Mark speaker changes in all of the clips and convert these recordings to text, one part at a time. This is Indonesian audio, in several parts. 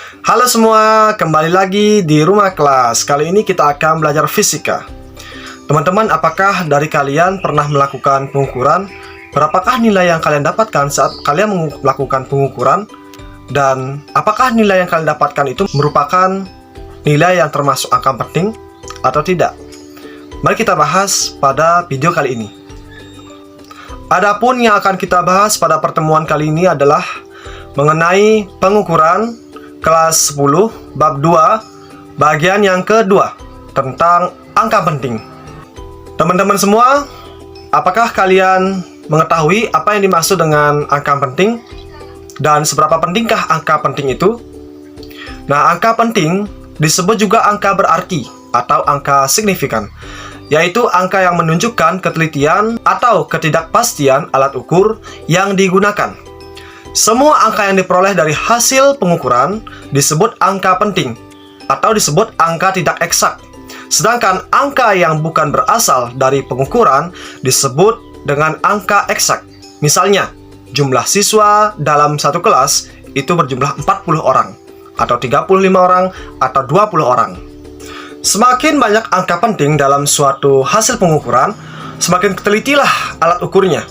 Speaker 1: Halo semua, kembali lagi di rumah kelas. Kali ini kita akan belajar fisika. Teman-teman, apakah dari kalian pernah melakukan pengukuran? Berapakah nilai yang kalian dapatkan saat kalian melakukan pengukuran? Dan apakah nilai yang kalian dapatkan itu merupakan nilai yang termasuk angka penting atau tidak? Mari kita bahas pada video kali ini. Adapun yang akan kita bahas pada pertemuan kali ini adalah mengenai pengukuran kelas 10 bab 2 bagian yang kedua tentang angka penting. Teman-teman semua, apakah kalian mengetahui apa yang dimaksud dengan angka penting dan seberapa pentingkah angka penting itu? Nah, angka penting disebut juga angka berarti atau angka signifikan, yaitu angka yang menunjukkan ketelitian atau ketidakpastian alat ukur yang digunakan. Semua angka yang diperoleh dari hasil pengukuran disebut angka penting atau disebut angka tidak eksak. Sedangkan angka yang bukan berasal dari pengukuran disebut dengan angka eksak. Misalnya, jumlah siswa dalam satu kelas itu berjumlah 40 orang, atau 35 orang, atau 20 orang. Semakin banyak angka penting dalam suatu hasil pengukuran, semakin telitilah alat ukurnya.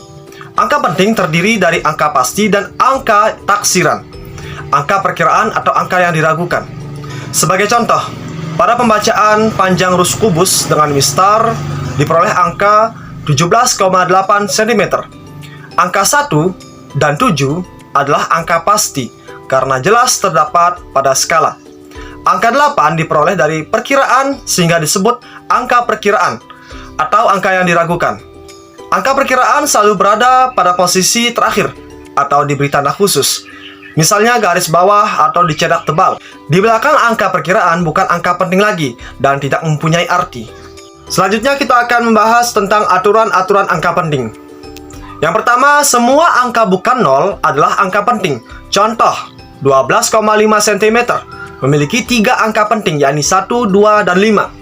Speaker 1: Angka penting terdiri dari angka pasti dan angka taksiran, angka perkiraan atau angka yang diragukan. Sebagai contoh, pada pembacaan panjang rus kubus dengan mistar diperoleh angka 17,8 cm. Angka 1 dan 7 adalah angka pasti karena jelas terdapat pada skala. Angka 8 diperoleh dari perkiraan sehingga disebut angka perkiraan atau angka yang diragukan. Angka perkiraan selalu berada pada posisi terakhir atau diberi tanda khusus, misalnya garis bawah atau dicetak tebal. Di belakang angka perkiraan bukan angka penting lagi dan tidak mempunyai arti. Selanjutnya kita akan membahas tentang aturan-aturan angka penting. Yang pertama, semua angka bukan nol adalah angka penting. Contoh, 12,5 cm memiliki 3 angka penting, yakni 1, 2, dan 5.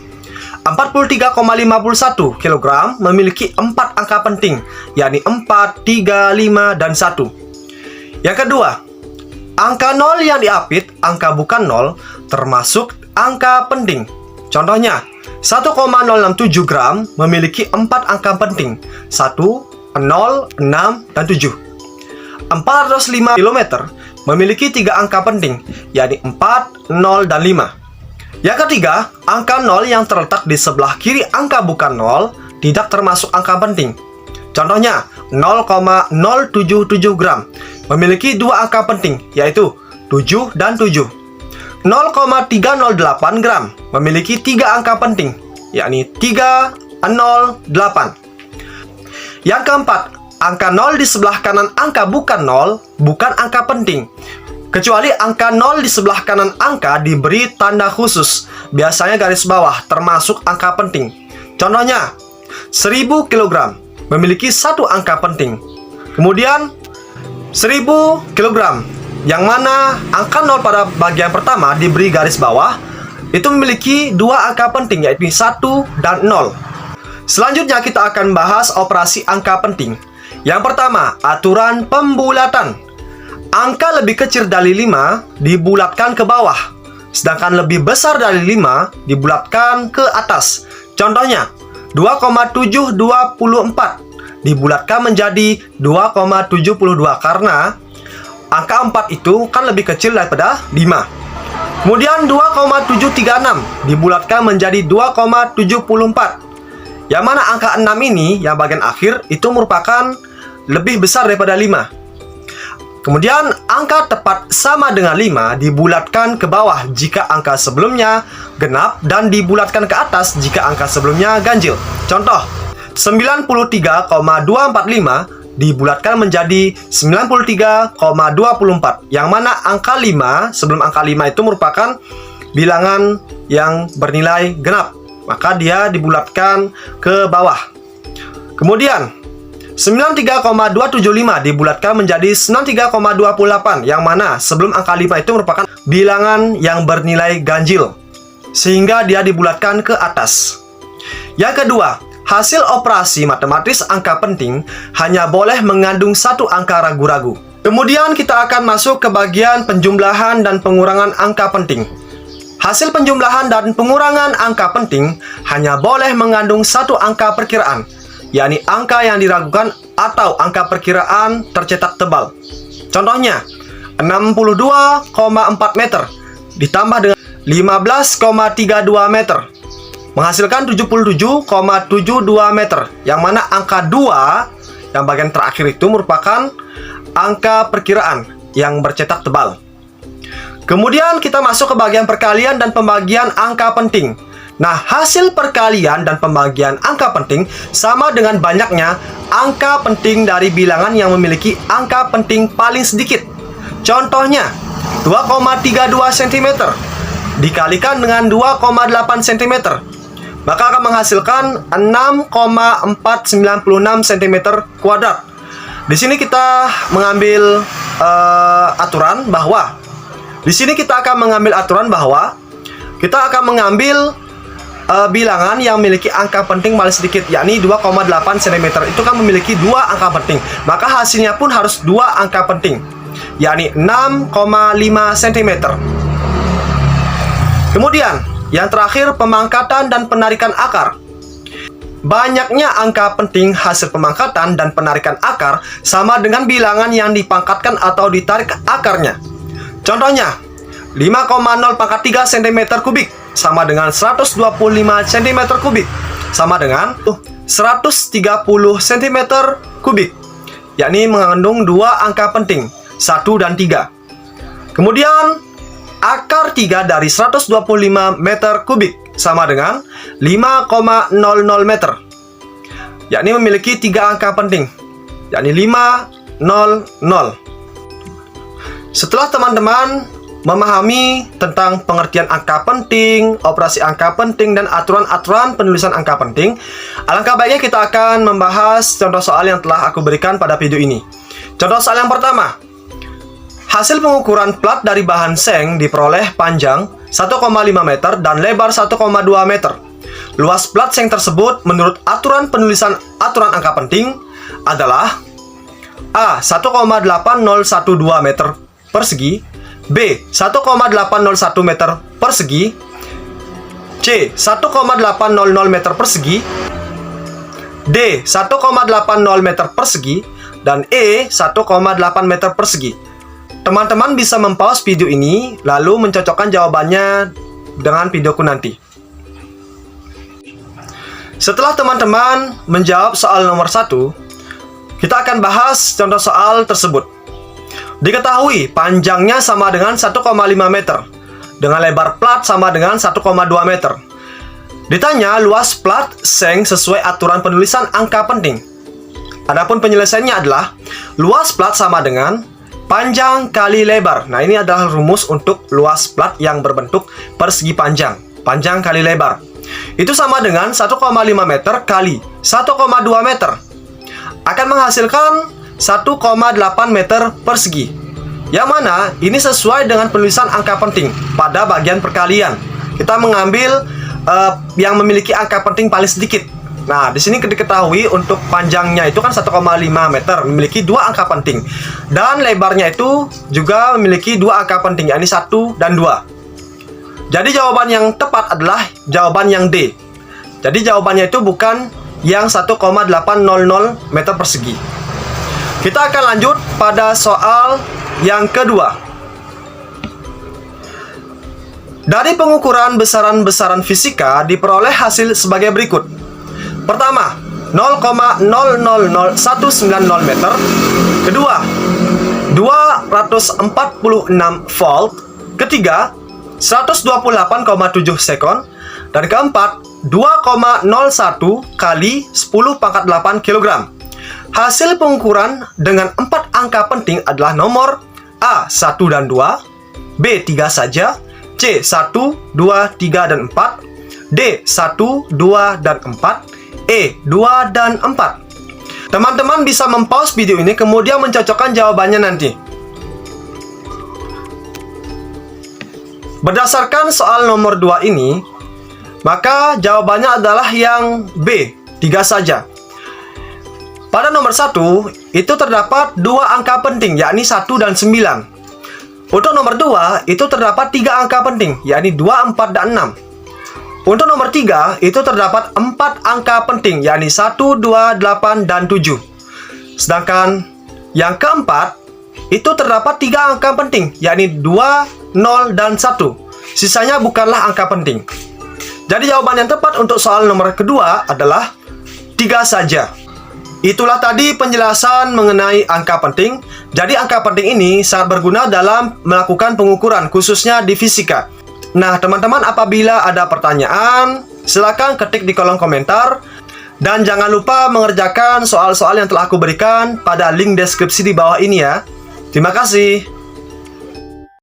Speaker 1: 43,51 kg memiliki 4 angka penting, yakni 4, 3, 5, dan 1. Yang kedua, angka 0 yang diapit, angka bukan 0, termasuk angka penting. Contohnya, 1,067 gram memiliki 4 angka penting, 1, 0, 6, dan 7. 405 km memiliki 3 angka penting, yakni 4, 0, dan 5. Yang ketiga, angka 0 yang terletak di sebelah kiri angka bukan 0 tidak termasuk angka penting. Contohnya, 0,077 gram memiliki 2 angka penting, yaitu 7 dan 7. 0,308 gram memiliki 3 angka penting, yakni 3, 0, 8. Yang keempat, angka 0 di sebelah kanan angka bukan 0 bukan angka penting, kecuali angka 0 di sebelah kanan angka diberi tanda khusus, biasanya garis bawah, termasuk angka penting. Contohnya, 1000 kg memiliki 1 angka penting. Kemudian, 1000 kg, yang mana angka 0 pada bagian pertama diberi garis bawah, itu memiliki 2 angka penting, yaitu 1 dan 0. Selanjutnya kita akan bahas operasi angka penting. Yang pertama, aturan pembulatan. Angka lebih kecil dari 5 dibulatkan ke bawah, sedangkan lebih besar dari 5 dibulatkan ke atas. Contohnya, 2,724 dibulatkan menjadi 2,72 karena angka 4 itu kan lebih kecil daripada 5. Kemudian 2,736 dibulatkan menjadi 2,74. Yang mana angka 6 ini, yang bagian akhir, itu merupakan lebih besar daripada 5. Kemudian, angka tepat sama dengan 5 dibulatkan ke bawah jika angka sebelumnya genap dan dibulatkan ke atas jika angka sebelumnya ganjil. Contoh, 93,245 dibulatkan menjadi 93,24, yang mana angka 5 sebelum angka 5 itu merupakan bilangan yang bernilai genap, maka dia dibulatkan ke bawah. Kemudian 93,275 dibulatkan menjadi 93,28, yang mana sebelum angka 5 itu merupakan bilangan yang bernilai ganjil, sehingga dia dibulatkan ke atas. Yang kedua, hasil operasi matematis angka penting hanya boleh mengandung 1 angka ragu-ragu. Kemudian kita akan masuk ke bagian penjumlahan dan pengurangan angka penting. Hasil penjumlahan dan pengurangan angka penting hanya boleh mengandung satu angka perkiraan, yakni angka yang diragukan atau angka perkiraan tercetak tebal. Contohnya, 62,4 meter ditambah dengan 15,32 meter menghasilkan 77,72 meter, yang mana angka 2 yang bagian terakhir itu merupakan angka perkiraan yang bercetak tebal. Kemudian kita masuk ke bagian perkalian dan pembagian angka penting. Nah, hasil perkalian dan pembagian angka penting sama dengan banyaknya angka penting dari bilangan yang memiliki angka penting paling sedikit. Contohnya, 2,32 cm dikalikan dengan 2,8 cm, maka akan menghasilkan 6,496 cm kuadrat. Di sini kita mengambil aturan bahwa kita akan mengambil bilangan yang memiliki angka penting paling sedikit, yakni 2,8 cm. Itu kan memiliki dua angka penting, maka hasilnya pun harus dua angka penting, yakni 6,5 cm. Kemudian yang terakhir, pemangkatan dan penarikan akar. Banyaknya angka penting hasil pemangkatan dan penarikan akar sama dengan bilangan yang dipangkatkan atau ditarik akarnya. Contohnya, 5,0 × 3 cm kubik sama dengan 125 cm kubik sama dengan 130 cm kubik, yakni mengandung dua angka penting, 1 dan 3. Kemudian, akar 3 dari 125 meter kubik sama dengan 5,00 meter, yakni memiliki 3 angka penting, yakni 500. Setelah teman-teman memahami tentang pengertian angka penting, operasi angka penting, dan aturan-aturan penulisan angka penting, alangkah baiknya kita akan membahas contoh soal yang telah aku berikan pada video ini. Contoh soal yang pertama, hasil pengukuran plat dari bahan seng diperoleh panjang 1,5 meter dan lebar 1,2 meter. Luas plat seng tersebut menurut aturan penulisan aturan angka penting adalah A. 1,8012 meter persegi, B. 1,801 meter persegi, C. 1,800 meter persegi, D. 1,80 meter persegi, dan E. 1,8 meter persegi. Teman-teman bisa mempause video ini lalu mencocokkan jawabannya dengan videoku nanti. Setelah teman-teman menjawab soal nomor 1, kita akan bahas contoh soal tersebut. Diketahui panjangnya sama dengan 1,5 meter dengan lebar plat sama dengan 1,2 meter. Ditanya luas plat seng sesuai aturan penulisan angka penting. Adapun penyelesaiannya adalah luas plat sama dengan panjang kali lebar. Nah, ini adalah rumus untuk luas plat yang berbentuk persegi panjang. Panjang kali lebar. Itu sama dengan 1,5 meter kali 1,2 meter. Akan menghasilkan 1,8 meter persegi. Yang mana ini sesuai dengan penulisan angka penting pada bagian perkalian. Kita mengambil yang memiliki angka penting paling sedikit. Nah, di sini diketahui untuk panjangnya itu kan 1,5 meter, memiliki dua angka penting. Dan lebarnya itu juga memiliki dua angka penting, yakni 1 dan 2. Jadi jawaban yang tepat adalah jawaban yang D. Jadi jawabannya itu bukan yang 1,800 meter persegi. Kita akan lanjut pada soal yang kedua. Dari pengukuran besaran-besaran fisika diperoleh hasil sebagai berikut. Pertama, 0,000190 meter. Kedua, 246 volt. Ketiga, 128,7 sekon. Dan keempat, 2,01 kali 10⁸ kg. Hasil pengukuran dengan 4 angka penting adalah nomor A 1 dan 2, B 3 saja, C 1, 2, 3 dan 4, D 1, 2 dan 4, E 2 dan 4. Teman-teman bisa mempause video ini kemudian mencocokkan jawabannya nanti. Berdasarkan soal nomor 2 ini, maka jawabannya adalah yang B 3 saja. Pada nomor 1, itu terdapat dua angka penting, yakni 1 dan 9. Untuk nomor 2, itu terdapat 3 angka penting, yakni 2, 4, dan 6. Untuk nomor 3, itu terdapat 4 angka penting, yakni 1, 2, 8, dan 7. Sedangkan yang keempat, itu terdapat 3 angka penting, yakni 2, 0, dan 1. Sisanya bukanlah angka penting. Jadi jawaban yang tepat untuk soal nomor kedua adalah 3 saja. Itulah tadi penjelasan mengenai angka penting. Jadi angka penting ini sangat berguna dalam melakukan pengukuran, khususnya di fisika. Nah, teman-teman, apabila ada pertanyaan, silakan ketik di kolom komentar. Dan jangan lupa mengerjakan soal-soal yang telah aku berikan pada link deskripsi di bawah ini ya. Terima kasih.